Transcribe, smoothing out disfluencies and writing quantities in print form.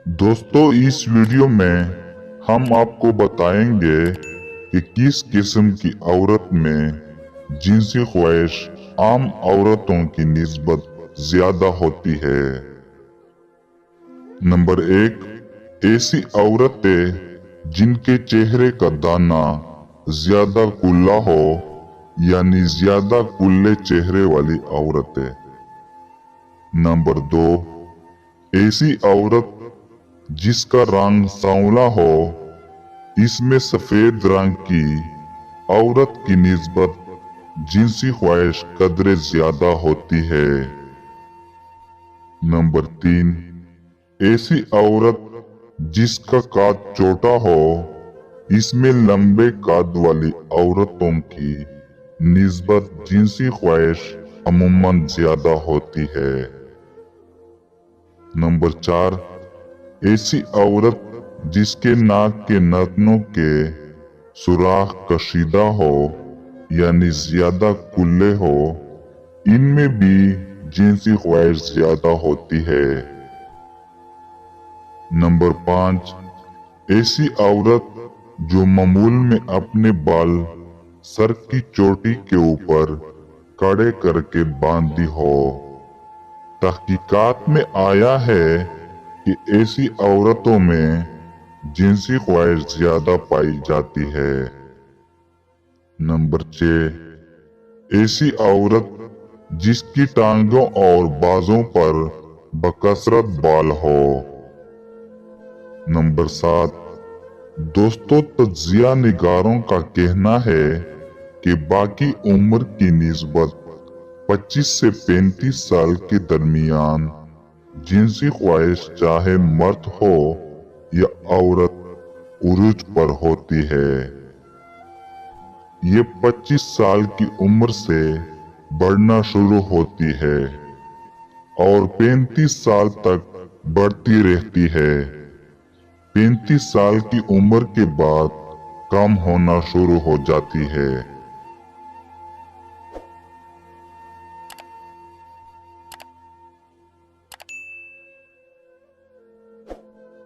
दोस्तों, इस वीडियो में हम आपको बताएंगे कि किस किस्म की औरत में जिनसी ख्वाहिश आम औरतों की निस्बत ज्यादा होती है। नंबर 1, ऐसी औरतें जिनके चेहरे का दाना ज्यादा कुल्ला हो, यानी ज्यादा कुल्ले चेहरे वाली औरतें। नंबर 2, ऐसी औरत जिसका रंग सांवला हो, इसमें सफेद रंग की औरत की निस्बत जिनसी ख्वाहिश कदरे ज्यादा होती है। नंबर 3, ऐसी औरत जिसका काद छोटा हो, इसमें लंबे काद वाली औरतों की निस्बत जिनसी ख्वाहिश अमूमन ज्यादा होती है। नंबर 4, ऐसी औरत जिसके नाक के नथनों के सुराख कशीदा हो, यानी ज्यादा कुल्ले हो, इनमें भी जिनसी ख्वाहिश ज्यादा होती है। नंबर 5, ऐसी औरत जो मामूल में अपने बाल सर की चोटी के ऊपर कड़े करके बांधी हो। तहकीकात में आया है कि ऐसी औरतों में जिनसी ख्वाहिश ज्यादा पाई जाती है। नंबर 6, ऐसी औरत जिसकी टांगों और बाजों पर बकसरत बाल हो। नंबर 7, दोस्तों, तज्जिया निगारों का कहना है कि बाकी उम्र की निस्बत 25 से 35 साल के दरमियान जिनसी ख्वाहिश चाहे मर्द हो या औरत उरूज पर होती है। ये 25 साल की उम्र से बढ़ना शुरू होती है और 35 साल तक बढ़ती रहती है। 35 साल की उम्र के बाद कम होना शुरू हो जाती है।